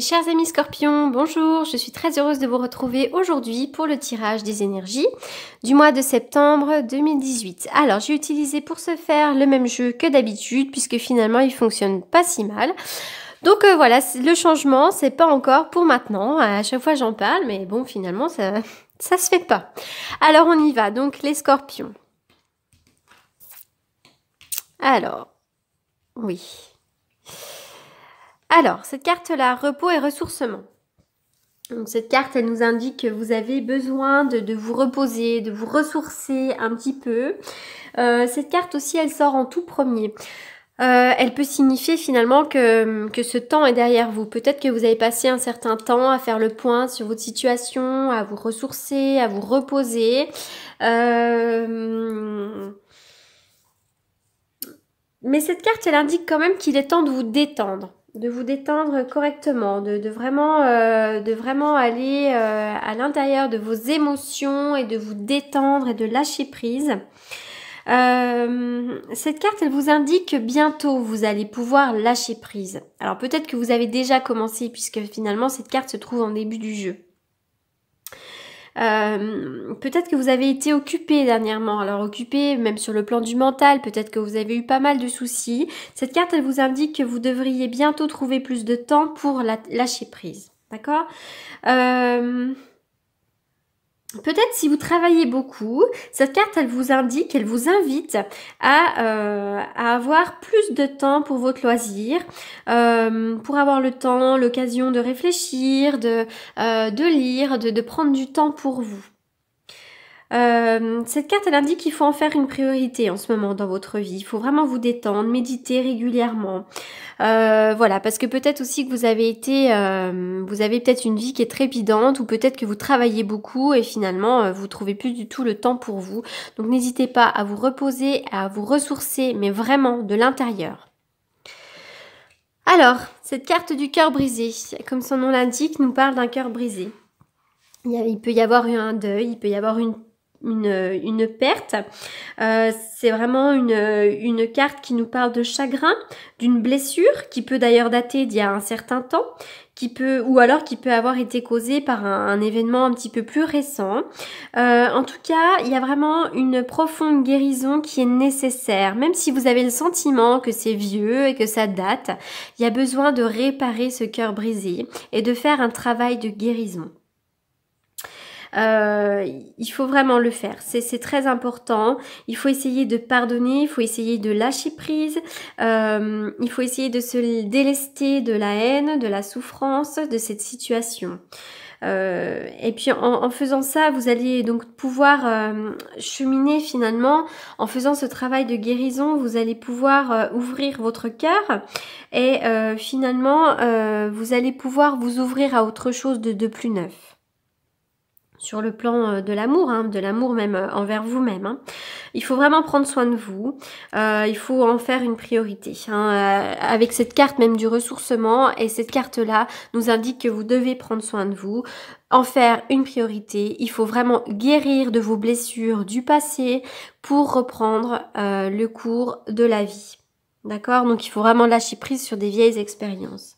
Chers amis scorpions, bonjour, je suis très heureuse de vous retrouver aujourd'hui pour le tirage des énergies du mois de septembre 2018. Alors j'ai utilisé pour ce faire le même jeu que d'habitude puisque finalement il fonctionne pas si mal. Donc voilà, le changement c'est pas encore pour maintenant, à chaque fois j'en parle mais bon finalement ça se fait pas. Alors on y va, donc les scorpions. Alors, oui. Alors, cette carte-là, repos et ressourcement. Donc, cette carte, elle nous indique que vous avez besoin de vous reposer, de vous ressourcer un petit peu. Cette carte aussi, elle sort en tout premier. Elle peut signifier finalement que ce temps est derrière vous. Peut-être que vous avez passé un certain temps à faire le point sur votre situation, à vous ressourcer, à vous reposer. Mais cette carte, elle indique quand même qu'il est temps de vous détendre. De vous détendre correctement, de vraiment aller à l'intérieur de vos émotions et de vous détendre et de lâcher prise. Cette carte, elle vous indique que bientôt vous allez pouvoir lâcher prise. Alors peut-être que vous avez déjà commencé puisque finalement cette carte se trouve en début du jeu. Peut-être que vous avez été occupé dernièrement, alors occupé même sur le plan du mental, peut-être que vous avez eu pas mal de soucis. Cette carte, elle vous indique que vous devriez bientôt trouver plus de temps pour lâcher prise, d'accord? Peut-être si vous travaillez beaucoup, cette carte, elle vous indique, elle vous invite à avoir plus de temps pour votre loisir, pour avoir le temps, l'occasion de réfléchir, de lire, de prendre du temps pour vous. Cette carte, elle indique qu'il faut en faire une priorité en ce moment dans votre vie. Il faut vraiment vous détendre, méditer régulièrement. Voilà, parce que peut-être aussi que vous avez peut-être une vie qui est trépidante ou peut-être que vous travaillez beaucoup et finalement vous trouvez plus du tout le temps pour vous. Donc n'hésitez pas à vous reposer, à vous ressourcer, mais vraiment de l'intérieur. Alors, cette carte du cœur brisé, comme son nom l'indique, nous parle d'un cœur brisé. Il peut y avoir un deuil, il peut y avoir une perte. C'est vraiment une carte qui nous parle de chagrin, d'une blessure qui peut d'ailleurs dater d'il y a un certain temps, ou alors qui peut avoir été causée par un événement un petit peu plus récent. En tout cas, il y a vraiment une profonde guérison qui est nécessaire. Même si vous avez le sentiment que c'est vieux et que ça date, il y a besoin de réparer ce cœur brisé et de faire un travail de guérison. Il faut vraiment le faire, c'est très important. Il faut essayer de pardonner, il faut essayer de lâcher prise, il faut essayer de se délester de la haine, de la souffrance, de cette situation. Et puis en faisant ça, vous allez donc pouvoir cheminer finalement. En faisant ce travail de guérison, vous allez pouvoir ouvrir votre cœur et finalement vous allez pouvoir vous ouvrir à autre chose de plus neuf. Sur le plan de l'amour même envers vous-même. Hein. Il faut vraiment prendre soin de vous, il faut en faire une priorité. Avec cette carte même du ressourcement, et cette carte-là nous indique que vous devez prendre soin de vous, en faire une priorité. Il faut vraiment guérir de vos blessures du passé pour reprendre le cours de la vie. D'accord? Donc il faut vraiment lâcher prise sur des vieilles expériences.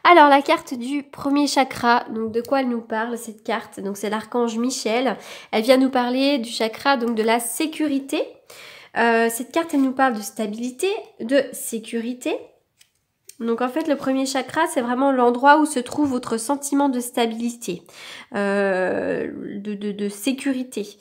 Alors la carte du premier chakra, donc de quoi elle nous parle cette carte? Donc c'est l'archange Michel. Elle vient nous parler du chakra, donc de la sécurité. Cette carte elle nous parle de stabilité, de sécurité. Donc en fait le premier chakra c'est vraiment l'endroit où se trouve votre sentiment de stabilité, de sécurité.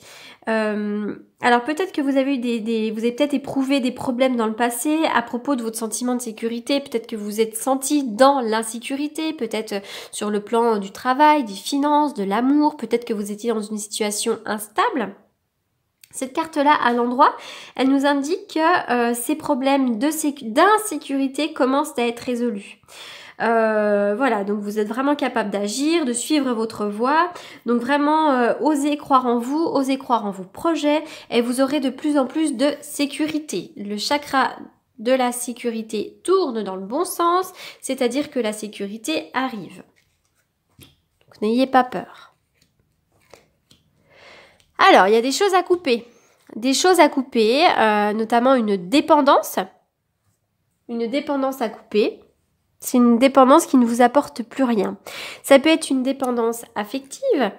Alors peut-être que vous avez eu vous avez peut-être éprouvé des problèmes dans le passé à propos de votre sentiment de sécurité. Peut-être que vous vous êtes senti dans l'insécurité, peut-être sur le plan du travail, des finances, de l'amour. Peut-être que vous étiez dans une situation instable. Cette carte-là, à l'endroit, elle nous indique que ces problèmes d'insécurité commencent à être résolus. Voilà, donc vous êtes vraiment capable d'agir, de suivre votre voie. Donc vraiment, osez croire en vous, osez croire en vos projets et vous aurez de plus en plus de sécurité. Le chakra de la sécurité tourne dans le bon sens, c'est-à-dire que la sécurité arrive. Donc n'ayez pas peur. Alors, il y a des choses à couper. Des choses à couper, notamment une dépendance. Une dépendance à couper. C'est une dépendance qui ne vous apporte plus rien. Ça peut être une dépendance affective.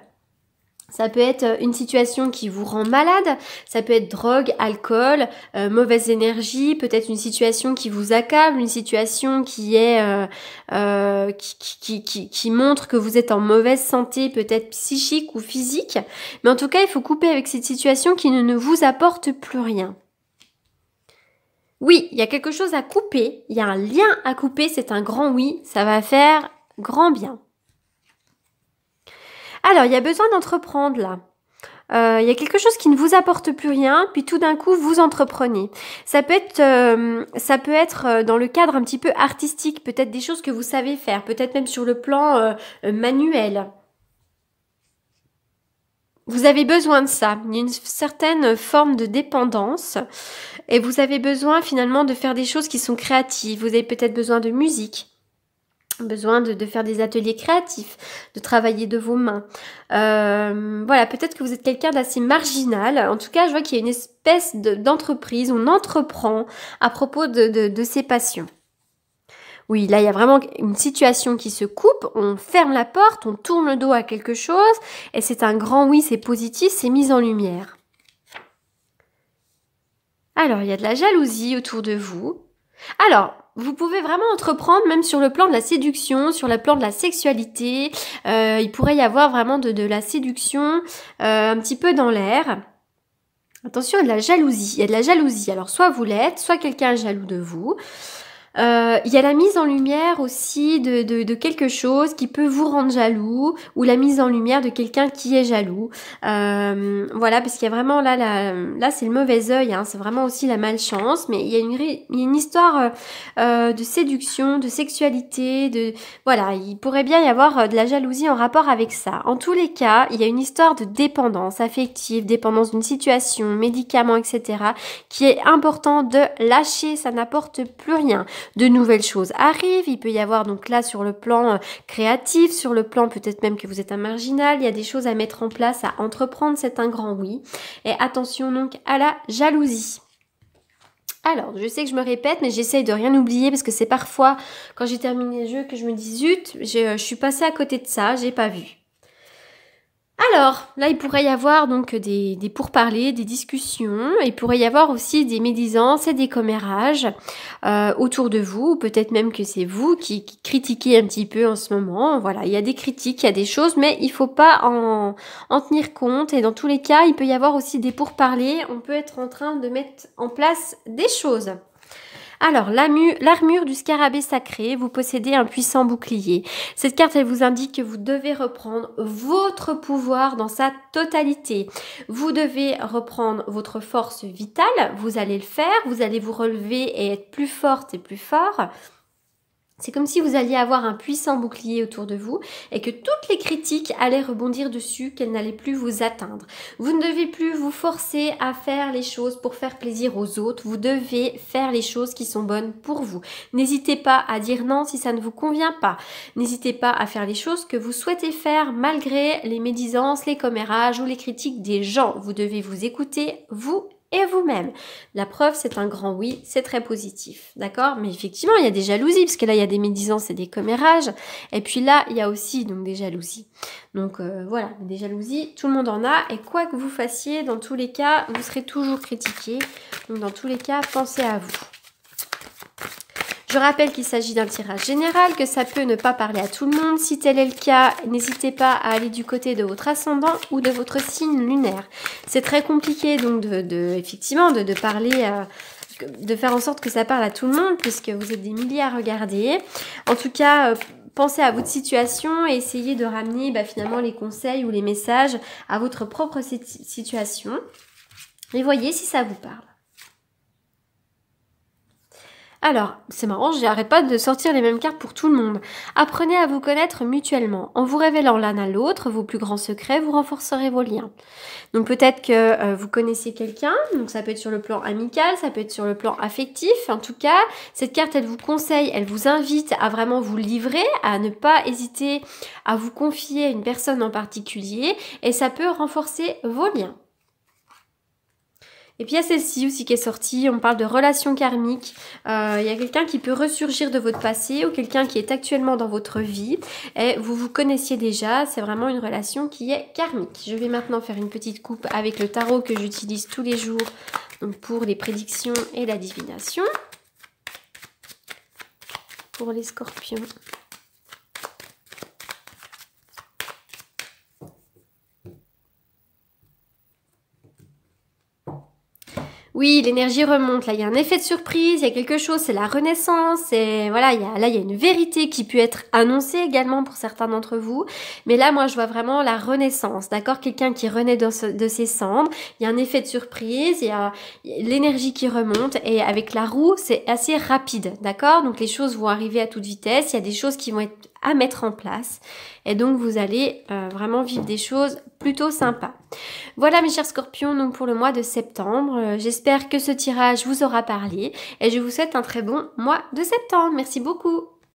Ça peut être une situation qui vous rend malade, ça peut être drogue, alcool, mauvaise énergie, peut-être une situation qui vous accable, une situation qui est qui montre que vous êtes en mauvaise santé, peut-être psychique ou physique. Mais en tout cas, il faut couper avec cette situation qui ne vous apporte plus rien. Oui, il y a quelque chose à couper, il y a un lien à couper, c'est un grand oui, ça va faire grand bien. Alors, il y a besoin d'entreprendre là. Il y a quelque chose qui ne vous apporte plus rien, puis tout d'un coup, vous entreprenez. Ça peut être dans le cadre un petit peu artistique, peut-être des choses que vous savez faire, peut-être même sur le plan manuel. Vous avez besoin de ça. Il y a une certaine forme de dépendance et vous avez besoin finalement de faire des choses qui sont créatives. Vous avez peut-être besoin de musique. Besoin de faire des ateliers créatifs, de travailler de vos mains. Voilà, peut-être que vous êtes quelqu'un d'assez marginal. En tout cas, je vois qu'il y a une espèce d'entreprise, on entreprend à propos de ses passions. Oui, là, il y a vraiment une situation qui se coupe, on ferme la porte, on tourne le dos à quelque chose, et c'est un grand oui, c'est positif, c'est mis en lumière. Alors, il y a de la jalousie autour de vous. Alors, vous pouvez vraiment entreprendre même sur le plan de la séduction, sur le plan de la sexualité. Il pourrait y avoir vraiment de la séduction un petit peu dans l'air. Attention, il y a de la jalousie. Il y a de la jalousie. Alors, soit vous l'êtes, soit quelqu'un est jaloux de vous. Il y a la mise en lumière aussi de quelque chose qui peut vous rendre jaloux ou la mise en lumière de quelqu'un qui est jaloux. Voilà, parce qu'il y a vraiment là c'est le mauvais œil, hein, c'est vraiment aussi la malchance, mais il y a une histoire de séduction, de sexualité, voilà, il pourrait bien y avoir de la jalousie en rapport avec ça. En tous les cas, il y a une histoire de dépendance affective, dépendance d'une situation, médicaments, etc., qui est important de lâcher, ça n'apporte plus rien. De nouvelles choses arrivent, il peut y avoir donc là sur le plan créatif, sur le plan peut-être même que vous êtes un marginal, il y a des choses à mettre en place, à entreprendre, c'est un grand oui. Et attention donc à la jalousie. Alors, je sais que je me répète, mais j'essaye de rien oublier parce que c'est parfois quand j'ai terminé le jeu que je me dis zut, je suis passée à côté de ça, j'ai pas vu. Alors, là, il pourrait y avoir donc des pourparlers, des discussions. Il pourrait y avoir aussi des médisances et des commérages autour de vous. Peut-être même que c'est vous qui critiquez un petit peu en ce moment. Voilà, il y a des critiques, il y a des choses, mais il faut pas en tenir compte. Et dans tous les cas, il peut y avoir aussi des pourparlers. On peut être en train de mettre en place des choses. Alors, l'armure du scarabée sacré, vous possédez un puissant bouclier. Cette carte, elle vous indique que vous devez reprendre votre pouvoir dans sa totalité. Vous devez reprendre votre force vitale, vous allez le faire, vous allez vous relever et être plus forte et plus fort. C'est comme si vous alliez avoir un puissant bouclier autour de vous et que toutes les critiques allaient rebondir dessus, qu'elles n'allaient plus vous atteindre. Vous ne devez plus vous forcer à faire les choses pour faire plaisir aux autres. Vous devez faire les choses qui sont bonnes pour vous. N'hésitez pas à dire non si ça ne vous convient pas. N'hésitez pas à faire les choses que vous souhaitez faire malgré les médisances, les commérages ou les critiques des gens. Vous devez vous écouter, vous et vous-même. La preuve, c'est un grand oui, c'est très positif, d'accord? Mais effectivement, il y a des jalousies, parce que là, il y a des médisances et des commérages, et puis là, il y a aussi donc des jalousies. Donc voilà, des jalousies, tout le monde en a, et quoi que vous fassiez, dans tous les cas, vous serez toujours critiqué. Donc dans tous les cas, pensez à vous. Je rappelle qu'il s'agit d'un tirage général, que ça peut ne pas parler à tout le monde. Si tel est le cas, n'hésitez pas à aller du côté de votre ascendant ou de votre signe lunaire. C'est très compliqué donc effectivement de parler, de faire en sorte que ça parle à tout le monde puisque vous êtes des milliers à regarder. En tout cas, pensez à votre situation et essayez de ramener finalement les conseils ou les messages à votre propre situation. Et voyez si ça vous parle. Alors, c'est marrant, j'arrête pas de sortir les mêmes cartes pour tout le monde. Apprenez à vous connaître mutuellement. En vous révélant l'un à l'autre vos plus grands secrets, vous renforcerez vos liens. Donc peut-être que vous connaissez quelqu'un, donc ça peut être sur le plan amical, ça peut être sur le plan affectif. En tout cas, cette carte, elle vous conseille, elle vous invite à vraiment vous livrer, à ne pas hésiter à vous confier à une personne en particulier et ça peut renforcer vos liens. Et puis il y a celle-ci aussi qui est sortie, on parle de relations karmiques. Il y a quelqu'un qui peut ressurgir de votre passé ou quelqu'un qui est actuellement dans votre vie et vous vous connaissiez déjà, c'est vraiment une relation qui est karmique. Je vais maintenant faire une petite coupe avec le tarot que j'utilise tous les jours donc pour les prédictions et la divination. Pour les scorpions. Oui, l'énergie remonte. Là, il y a un effet de surprise, il y a quelque chose, c'est la renaissance. Et voilà, il y a une vérité qui peut être annoncée également pour certains d'entre vous. Mais là, moi, je vois vraiment la renaissance, d'accord? Quelqu'un qui renaît de ses cendres. Il y a un effet de surprise, il y a l'énergie qui remonte. Et avec la roue, c'est assez rapide, d'accord? Donc, les choses vont arriver à toute vitesse. Il y a des choses qui vont être à mettre en place. Et donc, vous allez vraiment vivre des choses plutôt sympas. Voilà mes chers scorpions, donc pour le mois de septembre. J'espère que ce tirage vous aura parlé et je vous souhaite un très bon mois de septembre. Merci beaucoup.